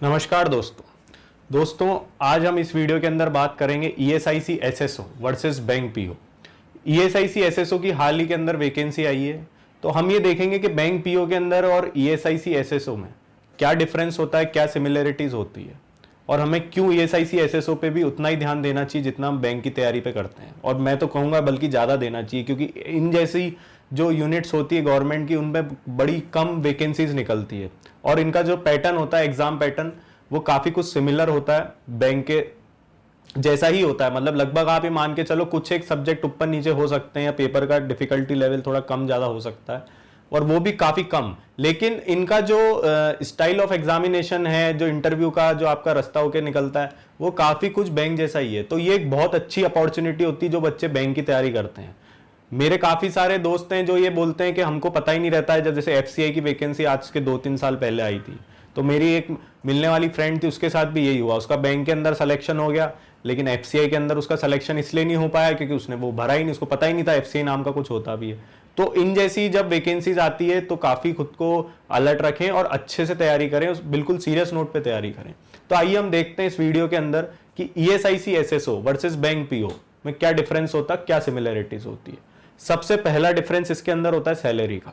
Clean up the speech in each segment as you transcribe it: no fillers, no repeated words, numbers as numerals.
नमस्कार दोस्तों आज हम इस वीडियो के अंदर बात करेंगे ESIC SSO versus bank PO. ESIC SSO की हाल ही के अंदर वैकेंसी आई है, तो हम ये देखेंगे कि बैंक पीओ के अंदर और ईएसआईसी एसएसओ में क्या डिफरेंस होता है, क्या सिमिलरिटीज होती है और हमें क्यों ईएसआईसी एसएसओ पे भी उतना ही ध्यान देना चाहिए जितना हम बैंक की तैयारी पे करते हैं। और मैं तो कहूँगा बल्कि ज़्यादा देना चाहिए, क्योंकि इन जैसी जो यूनिट्स होती है गवर्नमेंट की, उनमें बड़ी कम वैकेंसीज निकलती है और इनका जो पैटर्न होता है, एग्जाम पैटर्न, वो काफ़ी कुछ सिमिलर होता है, बैंक के जैसा ही होता है। मतलब लगभग आप ये मान के चलो कुछ एक सब्जेक्ट ऊपर नीचे हो सकते हैं या पेपर का डिफिकल्टी लेवल थोड़ा कम ज़्यादा हो सकता है, और वो भी काफ़ी कम। लेकिन इनका जो स्टाइल ऑफ एग्जामिनेशन है, जो इंटरव्यू का जो आपका रास्ता होके निकलता है, वो काफ़ी कुछ बैंक जैसा ही है। तो ये एक बहुत अच्छी अपॉर्चुनिटी होती है जो बच्चे बैंक की तैयारी करते हैं। मेरे काफ़ी सारे दोस्त हैं जो ये बोलते हैं कि हमको पता ही नहीं रहता है। जब जैसे एफसीआई की वैकेंसी आज के 2-3 साल पहले आई थी, तो मेरी एक मिलने वाली फ्रेंड थी, उसके साथ भी यही हुआ। उसका बैंक के अंदर सिलेक्शन हो गया, लेकिन एफसीआई के अंदर उसका सिलेक्शन इसलिए नहीं हो पाया क्योंकि उसने वो भरा ही नहीं, उसको पता ही नहीं था एफसीआई नाम का कुछ होता भी है। तो इन जैसी जब वैकेंसीज आती है तो काफ़ी खुद को अलर्ट रखें और अच्छे से तैयारी करें, बिल्कुल सीरियस नोट पे तैयारी करें। तो आइए हम देखते हैं इस वीडियो के अंदर कि ESIC SSO versus bank PO में क्या डिफरेंस होता है, क्या सिमिलरिटीज होती है। सबसे पहला डिफरेंस इसके अंदर होता है सैलरी का।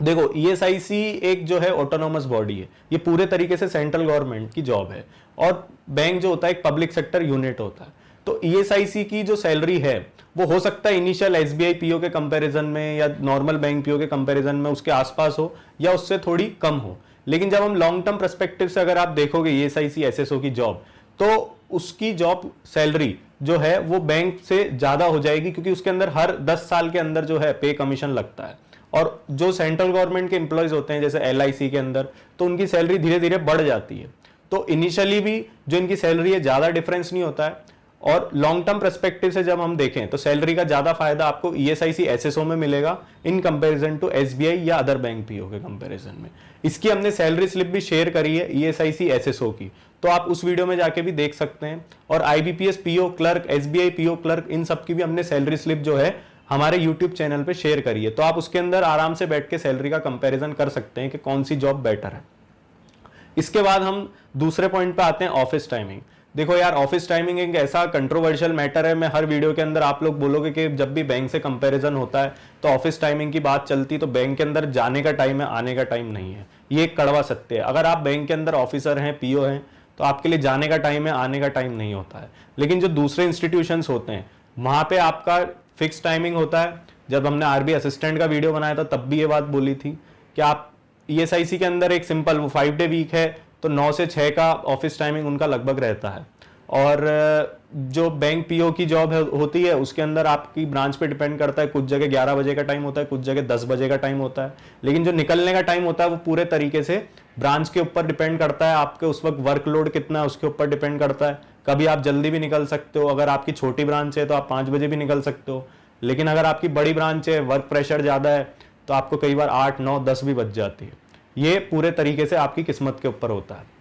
देखो, ईएसआईसी एक जो है ऑटोनोमस बॉडी है, ये पूरे तरीके से सेंट्रल गवर्नमेंट की जॉब है, और बैंक जो होता है एक पब्लिक सेक्टर यूनिट होता है। तो ईएसआईसी की जो सैलरी है वो हो सकता है इनिशियल एसबीआई पीओ के कंपैरिजन में या नॉर्मल बैंक पीओ के कंपैरिजन में उसके आसपास हो या उससे थोड़ी कम हो। लेकिन जब हम लॉन्ग टर्म पर्सपेक्टिव से अगर आप देखोगे ईएसआईसी एसएसओ की जॉब, तो उसकी जॉब सैलरी जो है वो बैंक से ज्यादा हो जाएगी, क्योंकि उसके अंदर हर 10 साल के अंदर जो है पे कमीशन लगता है। और जो सेंट्रल गवर्नमेंट के एम्प्लॉयज होते हैं जैसे एलआईसी के अंदर, तो उनकी सैलरी धीरे धीरे बढ़ जाती है। तो इनिशियली भी जो इनकी सैलरी है ज्यादा डिफरेंस नहीं होता है, और लॉन्ग टर्म पर्सपेक्टिव से जब हम देखें तो सैलरी का ज्यादा फायदा आपको ईएसआईसी एसएसओ में मिलेगा इन कंपैरिजन टू एसबीआई या अदर बैंक पीओ के कंपैरिजन में। इसकी हमने सैलरी स्लिप भी शेयर करी है ईएसआईसी एसएसओ की, तो आप उस वीडियो में जाके भी देख सकते हैं। और IBPS PO clerk, SBI PO clerk, इन सब की भी हमने सैलरी स्लिप जो है हमारे यूट्यूब चैनल पे शेयर करी है, तो आप उसके अंदर आराम से बैठ के सैलरी का कंपैरिजन कर सकते हैं कि कौन सी जॉब बेटर है। इसके बाद हम दूसरे पॉइंट पे आते हैं, ऑफिस टाइमिंग। देखो यार, ऑफिस टाइमिंग एक ऐसा कंट्रोवर्शियल मैटर है। मैं हर वीडियो के अंदर आप लोग बोलोगे कि जब भी बैंक से कंपैरिजन होता है तो ऑफिस टाइमिंग की बात चलती, तो बैंक के अंदर जाने का टाइम है, आने का टाइम नहीं है। ये एक कड़वा सत्य है। अगर आप बैंक के अंदर ऑफिसर हैं, पीओ हैं, तो आपके लिए जाने का टाइम है, आने का टाइम नहीं होता है। लेकिन जो दूसरे इंस्टीट्यूशंस होते हैं वहां पे आपका फिक्स टाइमिंग होता है। जब हमने आरबीआई असिस्टेंट का वीडियो बनाया था तब भी ये बात बोली थी कि आप ईएसआईसी के अंदर एक सिंपल वो 5 डे वीक है, तो 9 से 6 का ऑफिस टाइमिंग उनका लगभग रहता है। और जो बैंक पीओ की जॉब होती है उसके अंदर आपकी ब्रांच पे डिपेंड करता है, कुछ जगह 11 बजे का टाइम होता है, कुछ जगह 10 बजे का टाइम होता है। लेकिन जो निकलने का टाइम होता है वो पूरे तरीके से ब्रांच के ऊपर डिपेंड करता है, आपके उस वक्त वर्कलोड कितना है उसके ऊपर डिपेंड करता है। कभी आप जल्दी भी निकल सकते हो, अगर आपकी छोटी ब्रांच है तो आप 5 बजे भी निकल सकते हो। लेकिन अगर आपकी बड़ी ब्रांच है, वर्क प्रेशर ज़्यादा है, तो आपको कई बार 8, 9, 10 भी बज जाती है। ये पूरे तरीके से आपकी किस्मत के ऊपर होता है।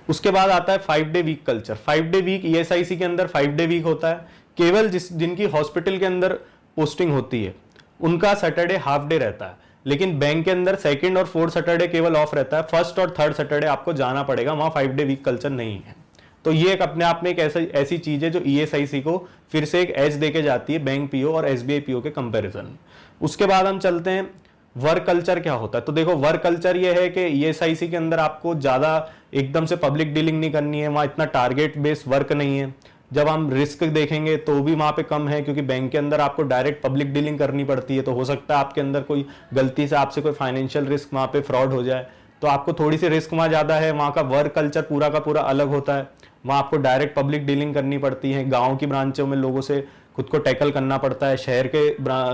उसके बाद आता है 5 day week culture. 5 day week ESIC के अंदर 5 डे वीक होता है। केवल जिनकी हॉस्पिटल के अंदर पोस्टिंग होती है उनका सैटरडे हाफ डे रहता है। लेकिन बैंक के अंदर सेकंड और फोर्थ सैटरडे केवल ऑफ रहता है, फर्स्ट और थर्ड सैटरडे आपको जाना पड़ेगा, वहां 5 डे वीक कल्चर नहीं है। तो ये एक अपने आप में एक ऐसी चीज है जो ईएसआईसी को फिर से एक एज देके जाती है बैंक पीओ और एसबीआई पीओ के कंपैरिजन में। उसके बाद हम चलते हैं वर्क कल्चर क्या होता है। तो देखो, वर्क कल्चर ये है कि ईएसआईसी के अंदर आपको ज्यादा एकदम से पब्लिक डीलिंग नहीं करनी है, वहां इतना टारगेट बेस्ड वर्क नहीं है। जब हम रिस्क देखेंगे तो भी वहां पे कम है, क्योंकि बैंक के अंदर आपको डायरेक्ट पब्लिक डीलिंग करनी पड़ती है। तो हो सकता है आपके अंदर कोई गलती से आपसे कोई फाइनेंशियल रिस्क वहां पे फ्रॉड हो जाए, तो आपको थोड़ी सी रिस्क वहां ज्यादा है। वहां का वर्क कल्चर पूरा का पूरा अलग होता है। वहां आपको डायरेक्ट पब्लिक डीलिंग करनी पड़ती है, गाँव की ब्रांचों में लोगों से खुद को टैकल करना पड़ता है, शहर के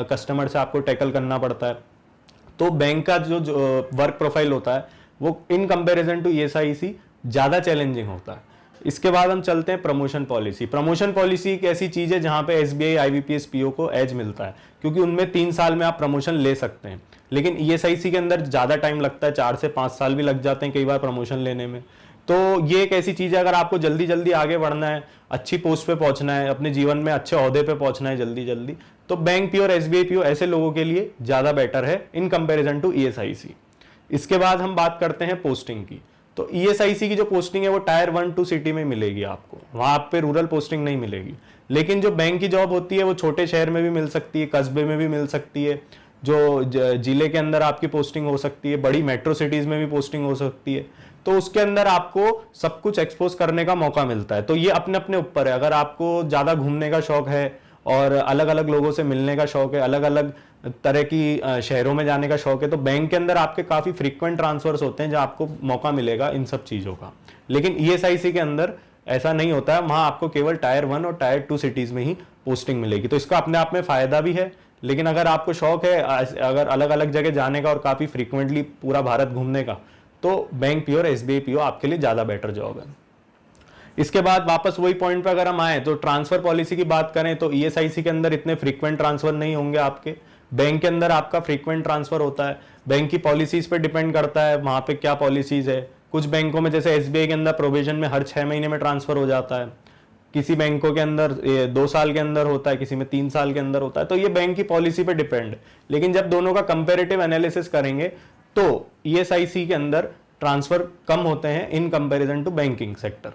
कस्टमर से आपको टैकल करना पड़ता है। तो बैंक का जो वर्क प्रोफाइल होता है वो इन कंपैरिजन टू ईएसआईसी ज्यादा चैलेंजिंग होता है। इसके बाद हम चलते हैं प्रमोशन पॉलिसी। प्रमोशन पॉलिसी एक ऐसी चीज है जहां पे एसबीआई, आईबीपीएस, पीओ को एज मिलता है, क्योंकि उनमें 3 साल में आप प्रमोशन ले सकते हैं। लेकिन ईएसआईसी के अंदर ज्यादा टाइम लगता है, 4 से 5 साल भी लग जाते हैं कई बार प्रमोशन लेने में। तो ये एक ऐसी चीज है, अगर आपको जल्दी जल्दी आगे बढ़ना है, अच्छी पोस्ट पे पहुंचना है, अपने जीवन में अच्छे ओहदे पे पहुंचना है जल्दी जल्दी, तो बैंक पीओ और एसबीआई पीओ ऐसे लोगों के लिए ज्यादा बेटर है इन कंपैरिजन टू ईएसआईसी। इसके बाद हम बात करते हैं पोस्टिंग की। तो ईएसआईसी की जो पोस्टिंग है वो टायर 1-2 सिटी में मिलेगी आपको, वहां आप पे रूरल पोस्टिंग नहीं मिलेगी। लेकिन जो बैंक की जॉब होती है वो छोटे शहर में भी मिल सकती है, कस्बे में भी मिल सकती है, जो जिले के अंदर आपकी पोस्टिंग हो सकती है, बड़ी मेट्रो सिटीज में भी पोस्टिंग हो सकती है। तो उसके अंदर आपको सब कुछ एक्सपोज करने का मौका मिलता है। तो ये अपने अपने ऊपर है, अगर आपको ज्यादा घूमने का शौक है और अलग अलग लोगों से मिलने का शौक है, अलग अलग तरह की शहरों में जाने का शौक है, तो बैंक के अंदर आपके काफी फ्रीक्वेंट ट्रांसफर्स होते हैं जहां आपको मौका मिलेगा इन सब चीजों का। लेकिन ईएसआईसी के अंदर ऐसा नहीं होता है, वहां आपको केवल टायर 1 और टायर 2 सिटीज में ही पोस्टिंग मिलेगी। तो इसका अपने आप में फायदा भी है, लेकिन अगर आपको शौक है अगर अलग अलग जगह जाने का और काफी फ्रीक्वेंटली पूरा भारत घूमने का, तो बैंक पीओ और एसबीआई पीओ आपके लिए ज्यादा बेटर जॉब है। इसके बाद वापस वही पॉइंट पे अगर हम आए तो ट्रांसफर पॉलिसी की बात करें तो ईएसआईसी के अंदर इतने फ्रीक्वेंट ट्रांसफर नहीं होंगे आपके, बैंक के अंदर आपका फ्रीक्वेंट ट्रांसफर होता है। बैंक की पॉलिसीज पे डिपेंड करता है वहां पे क्या पॉलिसीज है। कुछ बैंकों में जैसे एसबीआई के अंदर प्रोविजन में हर 6 महीने में ट्रांसफर हो जाता है, किसी बैंकों के अंदर 2 साल के अंदर होता है, किसी में 3 साल के अंदर होता है। तो ये बैंक की पॉलिसी पे डिपेंड है। लेकिन जब दोनों का कंपेरेटिव एनालिसिस करेंगे तो ईएसआईसी के अंदर ट्रांसफर कम होते हैं in comparison to banking sector.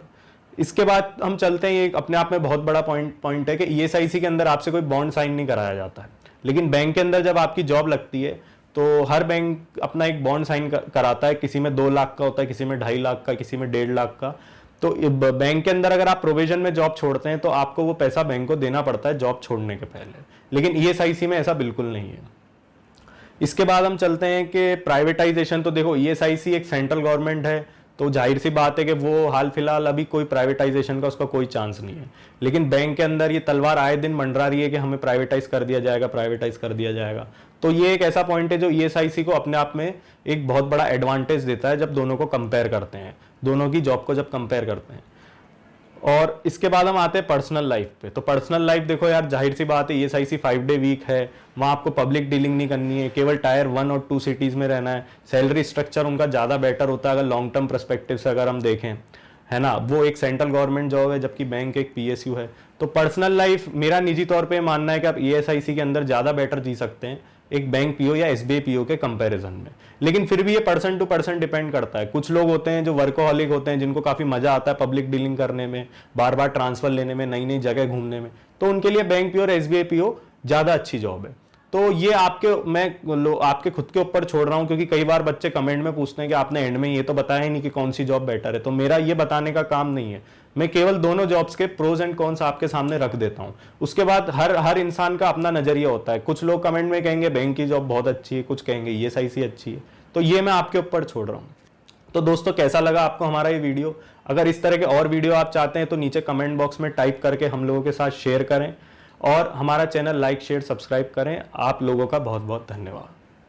इसके बाद हम चलते हैं, ये अपने आप में बहुत बड़ा पॉइंट है कि ईएसआईसी के अंदर आपसे कोई बॉन्ड साइन नहीं कराया जाता है। लेकिन बैंक के अंदर जब आपकी जॉब लगती है तो हर बैंक अपना एक बॉन्ड साइन कराता है, किसी में 2 लाख का होता है, किसी में 2.5 लाख का, किसी में 1.5 लाख का। तो बैंक के अंदर अगर आप प्रोविजन में जॉब छोड़ते हैं तो आपको वो पैसा बैंक को देना पड़ता है जॉब छोड़ने के पहले, लेकिन ईएसआईसी में ऐसा बिल्कुल नहीं है। इसके बाद हम चलते हैं कि प्राइवेटाइजेशन। तो देखो ईएसआईसी एक सेंट्रल गवर्नमेंट है, तो जाहिर सी बात है कि वो हाल फिलहाल अभी कोई प्राइवेटाइजेशन का उसका कोई चांस नहीं है। लेकिन बैंक के अंदर ये तलवार आए दिन मंडरा रही है कि हमें प्राइवेटाइज कर दिया जाएगा, प्राइवेटाइज कर दिया जाएगा। तो ये एक ऐसा पॉइंट है जो ईएसआईसी को अपने आप में एक बहुत बड़ा एडवांटेज देता है जब दोनों को कंपेयर करते हैं, दोनों की जॉब को जब कंपेयर करते हैं। और इसके बाद हम आते हैं पर्सनल लाइफ पे। तो पर्सनल लाइफ देखो यार, जाहिर सी बात है ईएसआईसी 5 डे वीक है, वहां आपको पब्लिक डीलिंग नहीं करनी है, केवल टायर 1 और 2 सिटीज में रहना है। सैलरी स्ट्रक्चर उनका ज्यादा बेटर होता है अगर लॉन्ग टर्म परस्पेक्टिव से अगर हम देखें, है ना। वो एक सेंट्रल गवर्नमेंट जॉब है जबकि बैंक एक पीएसयू है। तो पर्सनल लाइफ मेरा निजी तौर पे मानना है कि आप ईएसआईसी के अंदर ज्यादा बेटर जी सकते हैं एक बैंक पीओ या एसबीआई पीओ के कंपैरिजन में। लेकिन फिर भी ये पर्सन टू पर्सन डिपेंड करता है। कुछ लोग होते हैं जो वर्कोहॉलिक होते हैं, जिनको काफी मजा आता है पब्लिक डीलिंग करने में, बार बार ट्रांसफर लेने में, नई नई जगह घूमने में, तो उनके लिए बैंक पीओ और एसबीआई पीओ ज्यादा अच्छी जॉब है। तो ये आपके खुद के ऊपर छोड़ रहा हूं, क्योंकि कई बार बच्चे कमेंट में पूछते हैं कि आपने एंड में ये तो बताया ही नहीं कि कौन सी जॉब बेटर है। तो मेरा ये बताने का काम नहीं है, मैं केवल दोनों जॉब्स के प्रोज एंड कॉन्स आपके सामने रख देता हूं। उसके बाद हर इंसान का अपना नजरिया होता है। कुछ लोग कमेंट में कहेंगे बैंक की जॉब बहुत अच्छी है, कुछ कहेंगे ईएसआईसी अच्छी है। तो ये मैं आपके ऊपर छोड़ रहा हूँ। तो दोस्तों कैसा लगा आपको हमारा ये वीडियो? अगर इस तरह के और वीडियो आप चाहते हैं तो नीचे कमेंट बॉक्स में टाइप करके हम लोगों के साथ शेयर करें और हमारा चैनल लाइक शेयर सब्सक्राइब करें। आप लोगों का बहुत बहुत धन्यवाद।